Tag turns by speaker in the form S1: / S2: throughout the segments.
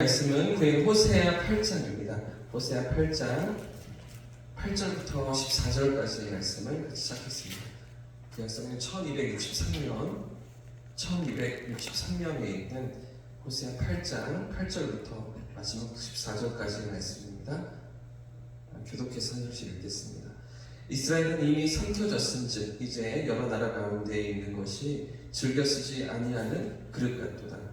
S1: 말씀은 구약 호세아 8장입니다. 호세아 8장 8절부터 14절까지의 말씀을 같이 시작했습니다. 구약성경 1263년에 있는 호세아 8장 8절부터 마지막 14절까지의 말씀입니다. 교독해서 한 절씩 읽겠습니다. 이스라엘은 이미 삼켜졌은즉 이제 여러 나라 가운데 있는 것이 즐겨 쓰지 아니하는 그릇 같도다.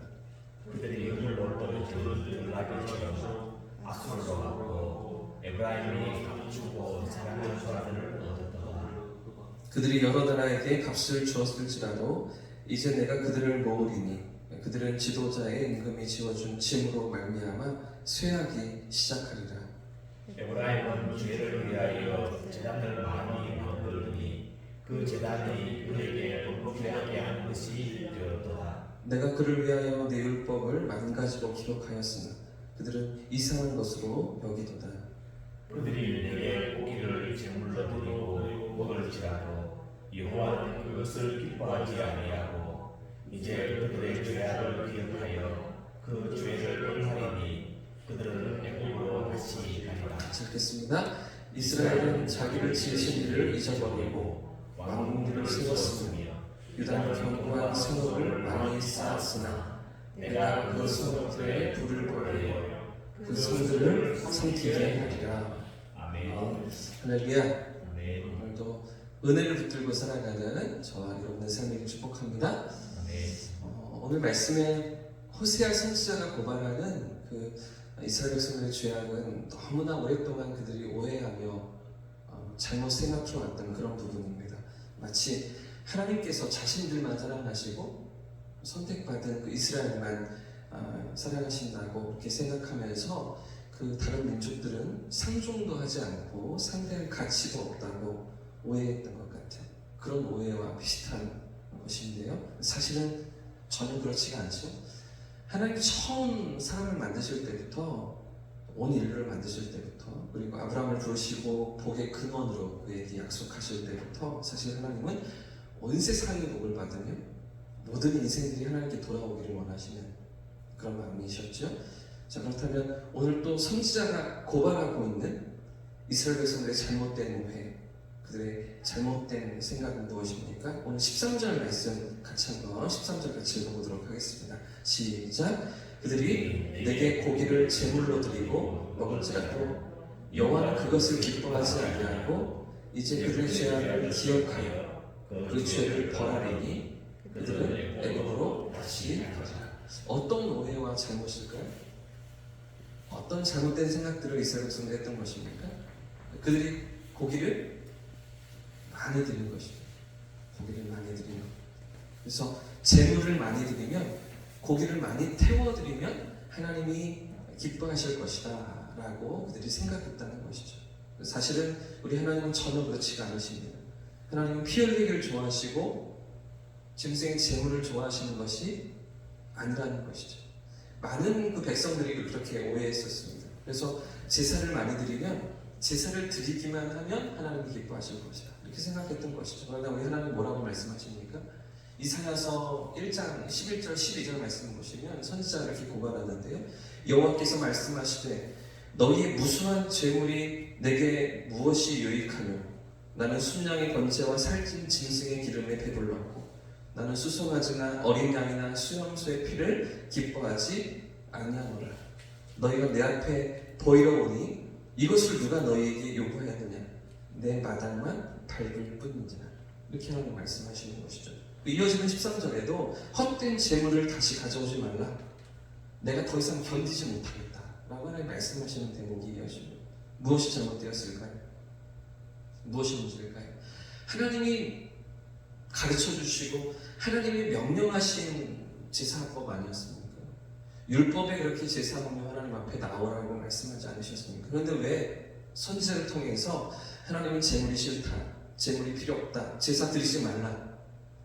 S2: 그들이 유물로 떨어진 라벨처럼 아수르로 가고 에브라임이 값주고 사랑하는 사람을 얻었더라.
S1: 그들이 여러 나라에게 값을 주었을지라도 이제 내가 그들을 모으리니 그들은 지도자의 임금이 지어준 짐으로 말미암아 쇠하기 시작하리라.
S2: 에브라임은 죄를 위하여 제단을 많이 만들더니 그 제단이 그에게 번복하게 하는 것이 되었더라.
S1: 내가 그를 위하여 내 율법을 만가지로 기록하였으나 그들은 이상한 것으로 여기도다.
S2: 그들이 내게 고기를 제물로 드리고 먹을지라도 여호와는 그것을 기뻐하지 아니하고 이제 그들의 죄악을 기억하여 그 죄를 응하리니 그들은 애굽으로 다시 가리라.
S1: 읽겠습니다. 이스라엘은 자기를 지으신 이를 잊어버리고 왕궁들을 세웠으며 유다는 견고한 성읍을 많이 쌓았으나 내가 그 성읍들에 불을 보내어 그 성들을 삼키게 하리라.
S2: 아멘.
S1: 할렐루야.
S2: 아멘.
S1: 오늘도 은혜를 붙들고 살아가는 저와 여러분의 삶을 축복합니다.
S2: 아멘.
S1: 오늘 말씀에 호세아 선지자가 고발하는 그 이스라엘 백성들의 죄악은 너무나 오랫동안 그들이 오해하며 잘못 생각해왔던 그런 부분입니다. 마치 하나님께서 자신들만 사랑하시고 선택받은 그 이스라엘만 사랑하신다고 그렇게 생각하면서 그 다른 민족들은 상종도 하지 않고 상대할 가치도 없다고 오해했던 것 같아요. 그런 오해와 비슷한 것인데요. 사실은 전혀 그렇지가 않죠. 하나님이 처음 사람을 만드실 때부터 온 인류를 만드실 때부터 그리고 아브라함을 부르시고 복의 근원으로 그에게 약속하실 때부터 사실 하나님은 온 세상의 복을 받으며 모든 인생들이 하나님께 돌아오기를 원하시는 그런 마음이셨죠. 자, 그렇다면 오늘 또 선지자가 고발하고 있는 이스라엘 백성들의 잘못된 오해, 그들의 잘못된 생각은 무엇입니까? 오늘 13절 말씀 같이 한번 13절 같이 읽어보도록 하겠습니다. 시작. 그들이 내게 고기를 제물로 드리고 먹을지라도 여호와는 그것을 기뻐하지 아니하고 이제 그들의 죄악을 기억하여 그 죄를 벌하리니 그들은 애굽으로 다시 가리라. 어떤 오해와 잘못일까요? 어떤 잘못된 생각들을 이스라엘 백성들이 했던 것입니까? 그들이 고기를 많이 드린 것입니다. 고기를 많이 드리는 것. 그래서 제물을 많이 드리면 고기를 많이 태워드리면 하나님이 기뻐하실 것이다 라고 그들이 생각했다는 것이죠. 사실은 우리 하나님은 전혀 그렇지가 않으십니다. 하나님은 피 흘리기를 좋아하시고 짐승의 제물을 좋아하시는 것이 아니라는 것이죠. 많은 그 백성들이 그렇게 오해했었습니다. 그래서 제사를 많이 드리면 제사를 드리기만 하면 하나님이 기뻐하실 것이다 이렇게 생각했던 것이죠. 그러나 우리 하나님 뭐라고 말씀하십니까? 이사야서 1장 11절 12절 말씀을 보시면 선지자가 이렇게 고발하는데요. 여호와께서 말씀하시되 너희의 무수한 제물이 내게 무엇이 유익하며 나는 순양의 번제와 살찐 짐승의 기름에 배불렀고 나는 수송아지나 어린 양이나 수염소의 피를 기뻐하지 아니하노라. 너희가 내 앞에 보이러 오니 이것을 누가 너희에게 요구하였느냐? 내 마당만 밟을 뿐이니라. 이렇게 하나님 말씀하시는 것이죠. 이어지는 13절에도 헛된 재물을 다시 가져오지 말라. 내가 더 이상 견디지 못하겠다 라고 하나님 말씀하시는 대목이 이어집니다. 무엇이 잘못되었을까요? 무엇이 문제일까요? 하나님이 가르쳐주시고 하나님이 명령하신 제사법 아니었습니까? 율법에 그렇게 제사 먹는 하나님 앞에 나오라고 말씀하지 않으셨습니까? 그런데 왜 선지자를 통해서 하나님은 제물이 싫다, 제물이 필요 없다, 제사 드리지 말라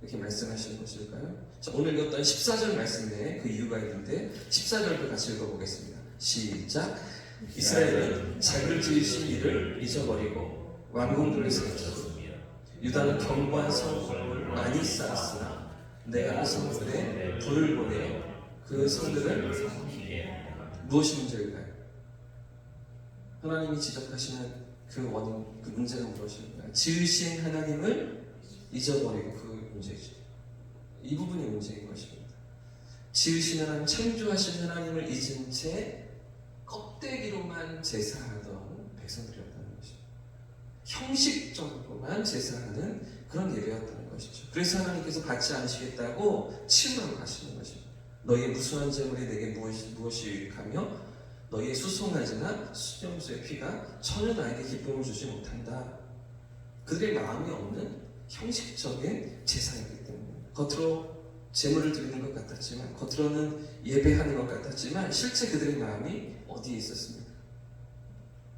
S1: 이렇게 말씀하시는 것일까요? 자, 오늘 읽었던 14절 말씀에 그 이유가 있는데 14절도 같이 읽어보겠습니다. 시작. 이스라엘은 자기를 지으신 이를 잊어버리고 왕궁들을 세웠으며 유다는 견고한 성읍을 많이 쌓았으나 내가 그 성들에 불을 보내어 그 성들을 무엇이 문제일까요? 하나님이 지적하시는 그 원인, 그 문제가 무엇일까요? 지으신 하나님을 잊어버리고 그 문제죠. 이 부분이 문제인 것입니다. 지으신 하나님, 창조하신 하나님을 잊은 채 껍데기로만 제사하던 백성들이었다는 것입니다. 형식적으로만 제사하는 그런 예배였다는 것이죠. 그래서 하나님께서 받지 않으시겠다고 치우라고 하시는 것입니다. 너희의 무수한 재물이 내게 무엇이 유익하며 너희의 수송아지나 수정수의 피가 전혀 나에게 기쁨을 주지 못한다. 그들의 마음이 없는 형식적인 제사이기 때문에 겉으로 제물을 드리는 것 같았지만, 겉으로는 예배하는 것 같았지만 실제 그들의 마음이 어디에 있었습니까?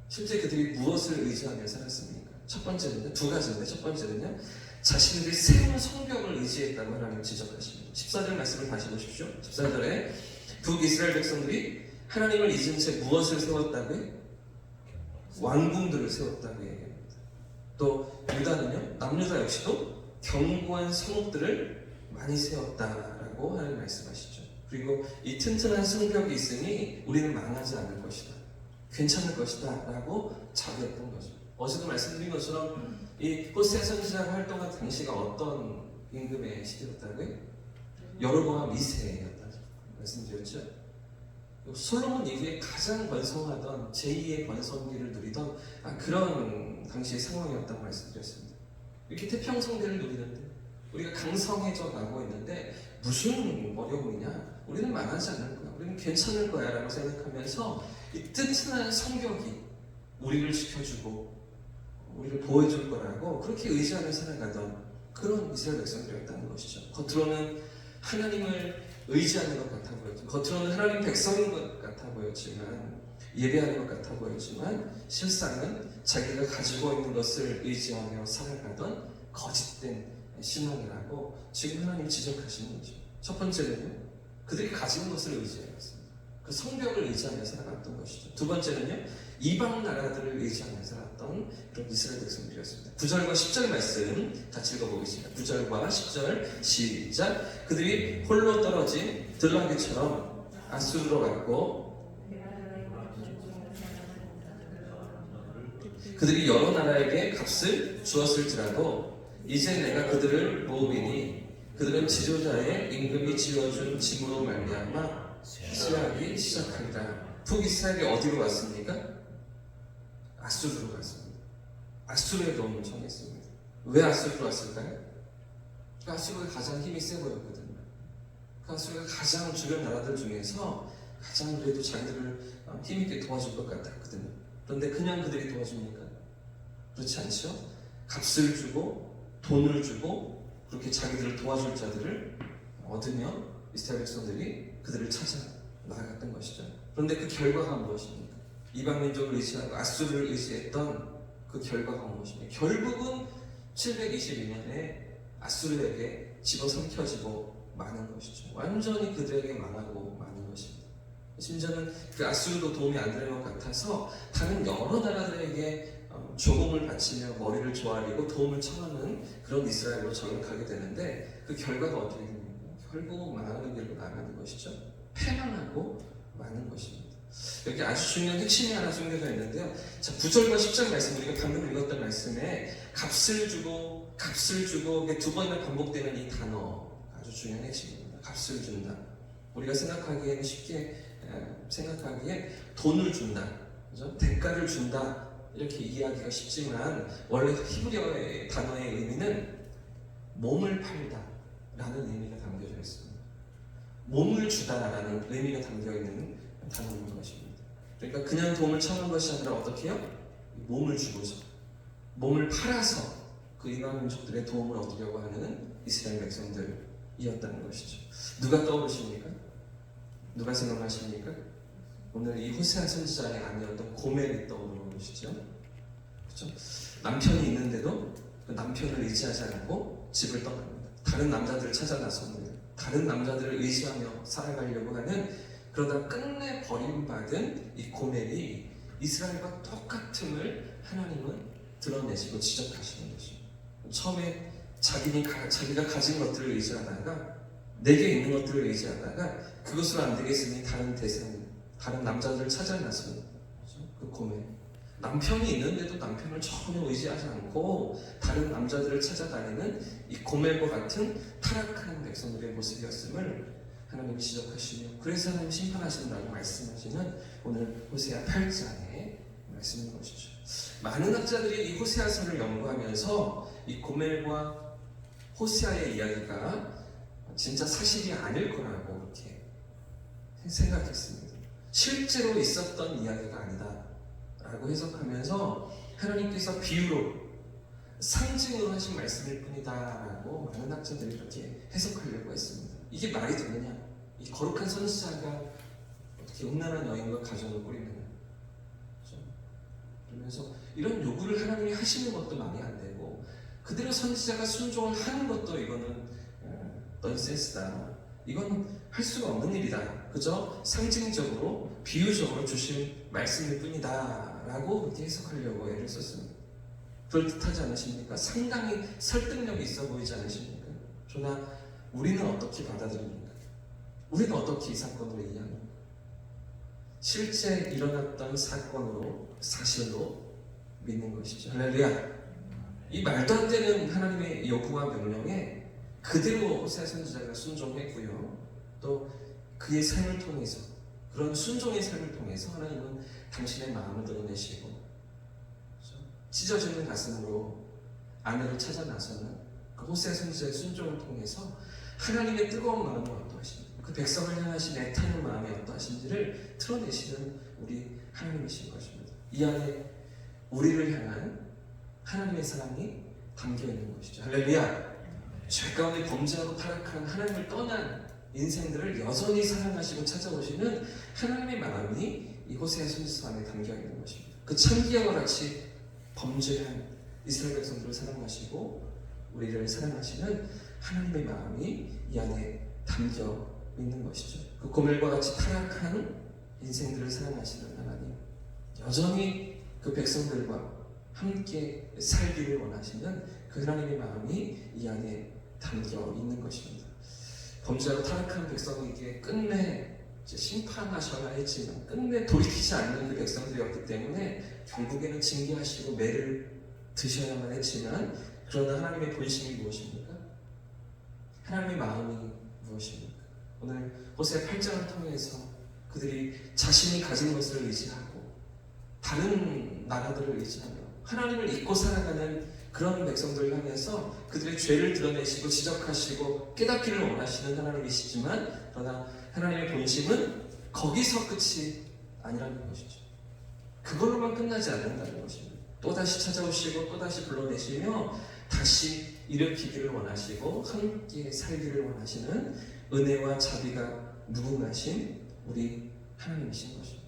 S1: 실제 그들이 무엇을 의지하며 살았습니까? 첫 번째는요, 두 가지인데, 첫 번째는요, 자신들이 세운 성벽을 의지했다고 하나님 지적하십니다. 14절 말씀을 다시 보십시오. 14절에 북이스라엘 백성들이 하나님을 잊은 채 무엇을 세웠다고요? 왕궁들을 세웠다고 얘기합니다. 또 유다는요, 남유다 역시도 견고한 성읍들을 많이 세웠다라고 하나님 말씀하시죠. 그리고 이 튼튼한 성벽이 있으니 우리는 망하지 않을 것이다, 괜찮을 것이다 라고 자부했던 거죠. 어제도 말씀드린 것처럼 이 호세아 선지자가 활동한 당시가 어떤 임금의 시대였다고요? 여로보암 2세였다고 말씀드렸죠. 솔로몬 이후에 가장 번성하던 제2의 번성기를 누리던 그런 당시의 상황이었다고 말씀드렸습니다. 이렇게 태평성대를 누리는데, 우리가 강성해져 가고 있는데 무슨 어려움이냐? 우리는 망하지 않을 거야, 우리는 괜찮을 거야 라고 생각하면서 이 튼튼한 성벽이 우리를 지켜주고 우리를 보호해줄 거라고 그렇게 의지하며 살아가던 그런 이스라엘 백성들이었다는 것이죠. 겉으로는 하나님을 의지하는 것 같아 보였지만, 겉으로는 하나님 백성인 것 같아 보였지만, 예배하는 것 같아 보였지만 실상은 자기가 가지고 있는 것을 의지하며 살아가던 거짓된 신앙이라고 지금 하나님 지적하시는 거죠. 첫 번째는요, 그들이 가진 것을 의지하였습니다. 그 성벽을 의지하며 살아갔던 것이죠. 두 번째는요, 이방 나라들을 의지하며 살았던 그런 이스라엘 백성들이었습니다. 9절과 10절 말씀 같이 읽어보겠습니다. 9절과 10절 시작. 그들이 홀로 떨어진 들나귀처럼 아수르로 갔고, 그들이 여러 나라에게 값을 주었을지라도 이제 내가 그들을 모으리니 그들은 지도자의 임금이 지어준 짐으로 말미암아 쇠하기 시작한다. 북이스라엘이 어디로 갔습니까? 아수르로 갔습니다. 아수르의 도움을 청했습니다. 왜 아수르로 왔을까요? 그 아수르가 가장 힘이 세 보였거든요. 그 아수르가 가장 주변 나라들 중에서 가장 그래도 자기들을 힘있게 도와줄 것 같았거든요. 그런데 그냥 그들이 도와줍니까? 그렇지 않죠? 값을 주고 돈을 주고 그렇게 자기들을 도와줄 자들을 얻으며 이스라엘 백성들이 그들을 찾아 나아갔던 것이죠. 그런데 그 결과가 무엇입니까? 이방 민족을 의지하고 아수르를 의지했던 그 결과가 무엇입니까? 결국은 722년에 아수르에게 집어삼켜지고 마는 것이죠. 완전히 그들에게 망하고 마는 것입니다. 심지어는 그 아수르도 도움이 안 되는 것 같아서 다른 여러 나라들에게 조공을 바치며 머리를 조아리고 도움을 청하는 그런 이스라엘로 전락하게 되는데, 그 결과가 어떻게 됩니까? 결국 망하는 길로 나가는 것이죠. 패망하고 마는 것입니다. 여기 아주 중요한 핵심이 하나 숨겨져 있는데요. 자, 9절과 10절 말씀, 우리가 방금 읽었던 말씀에 값을 주고 이게 두 번이나 반복되는 이 단어, 아주 중요한 핵심입니다. 값을 준다. 우리가 생각하기에는 쉽게 생각하기에 돈을 준다, 그죠? 대가를 준다, 이렇게 이해하기가 쉽지만 원래 히브리어의 단어의 의미는 몸을 팔다 라는 의미가 담겨져 있습니다. 몸을 주다라는 의미가 담겨있는 단어인 것입니다. 그러니까 그냥 도움을 청한 것이 아니라 어떻게 해요? 몸을 주고서, 몸을 팔아서 그 이방 민족들의 도움을 얻으려고 하는 이스라엘 백성들이었다는 것이죠. 누가 떠오르십니까? 누가 생각나십니까? 오늘 이 호세아 선지자의 아내였던 고멜이 떠오르는 것이죠. 그렇죠? 남편이 있는데도 그 남편을 의지하지 않고 집을 떠납니다. 다른 남자들을 찾아 나섭니다. 다른 남자들을 의지하며 살아가려고 하는, 그러다 끝내 버림받은 이 고멜이 이스라엘과 똑같음을 하나님은 드러내시고 지적하시는 것입니다. 처음에 자기가 가진 것들을 의지하다가, 내게 있는 것들을 의지하다가 그것으로 안 되겠으니 다른 남자들을 찾아 나서는 거죠. 그 고멜. 남편이 있는데도 남편을 전혀 의지하지 않고 다른 남자들을 찾아다니는 이 고멜과 같은 타락한 백성들의 모습이었음을 하나님이 지적하시며, 그래서 하나님 심판하신다고 말씀하시는 오늘 호세아 8장의 말씀인 것이죠. 많은 학자들이 이 호세아서를 연구하면서 이 고멜과 호세아의 이야기가 진짜 사실이 아닐 거라고 그렇게 생각했습니다. 실제로 있었던 이야기가 아니다 라고 해석하면서 하나님께서 비유로, 상징으로 하신 말씀일 뿐이다 라고 많은 학자들이 그렇게 해석하려고 했습니다. 이게 말이 되느냐? 이 거룩한 선지자가 어떻게 음란한 여인과 가정을 꾸리느냐? 그렇죠? 그러면서 이런 요구를 하나님이 하시는 것도 말이 안 되고, 그대로 선지자가 순종을 하는 것도 이거는 넌센스다. 이건 할 수가 없는 일이다. 그저 상징적으로, 비유적으로 주신 말씀일 뿐이다 라고 그렇게 해석하려고 애를 썼습니다. 그럴듯하지 않으십니까? 상당히 설득력이 있어 보이지 않으십니까? 그러나 우리는 어떻게 받아들입니까? 우리는 어떻게 이 사건을 이해합니까? 실제 일어났던 사건으로, 사실로 믿는 것이죠. 할렐루야. 이 말도 안 되는 하나님의 요구와 명령에 그대로 호세아 선지자가 순종했고요. 또 그의 삶을 통해서, 그런 순종의 삶을 통해서 하나님은 당신의 마음을 드러내시고, 그렇죠? 찢어지는 가슴으로 아내를 찾아 나서는 그 호세아 선지자의 순종을 통해서 하나님의 뜨거운 마음이 어떠하신지, 그 백성을 향하신 애타는 마음이 어떠하신지를 드러내시는 우리 하나님이신 것입니다. 이 안에 우리를 향한 하나님의 사랑이 담겨 있는 것이죠. 할렐루야. 죄 가운데 범죄하고 타락한 하나님을 떠난 인생들을 여전히 사랑하시고 찾아오시는 하나님의 마음이 이 호세아 선지자 안에 담겨 있는 것입니다. 그 참기와 같이 범죄한 이스라엘 백성들을 사랑하시고 우리를 사랑하시는 하나님의 마음이 이 안에 담겨 있는 것이죠. 그 고멜과 같이 타락한 인생들을 사랑하시는 하나님, 여전히 그 백성들과 함께 살기를 원하시는 그 하나님의 마음이 이 안에 담겨 있는 것입니다. 범죄하고 타락한 백성에게 끝내 심판하셔야 했지만 끝내 돌이키지 않는 그 백성들이었기 때문에 결국에는 징계하시고 매를 드셔야만 했지만, 그러나 하나님의 본심이 무엇입니까? 하나님의 마음이 무엇입니까? 오늘 호세아 8장을 통해서 그들이 자신이 가진 것을 의지하고 다른 나라들을 의지하며 하나님을 잊고 살아가는 그런 백성들을 향해서 그들의 죄를 드러내시고 지적하시고 깨닫기를 원하시는 하나님이시지만, 그러나 하나님의 본심은 거기서 끝이 아니라는 것이죠. 그걸로만 끝나지 않는다는 것입니다. 또다시 찾아오시고 또다시 불러내시며 다시 일으키기를 원하시고 함께 살기를 원하시는 은혜와 자비가 무궁하신 우리 하나님이신 것입니다.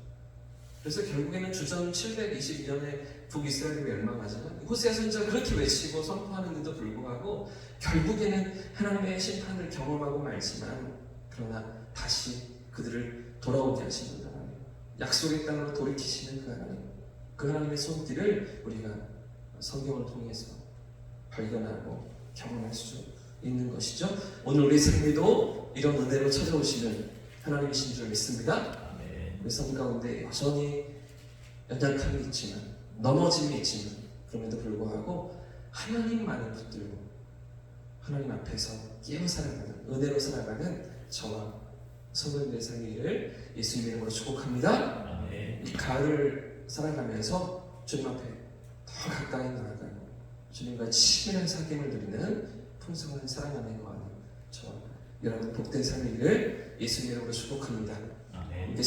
S1: 그래서 결국에는 주전 722년에 북이스라엘이 멸망하지만 호세아 선지자가 그렇게 외치고 선포하는데도 불구하고 결국에는 하나님의 심판을 경험하고 말지만, 그러나 다시 그들을 돌아오게 하시는 하나님, 약속의 땅으로 돌이키시는 그 하나님, 그 하나님의 손길을 우리가 성경을 통해서 발견하고 경험할 수 있는 것이죠. 오늘 우리 삶에도 이런 은혜로 찾아오시는 하나님이신 줄 믿습니다. 우리 삶 가운데 여전히 연약함이 있지만, 넘어짐이 있지만, 그럼에도 불구하고 하나님만을 붙들고 하나님 앞에서 깨어 살아가는, 은혜로 살아가는 저와 성도님의 삶을 예수님의 이름으로 축복합니다. 이 가을을 살아가면서 주님 앞에 더 가까이 나아가고 주님과 친밀한 사귐을 누리는 풍성한 사랑 안에 거하는 저와 여러분 복된 삶이기를 예수님의 이름으로 축복합니다.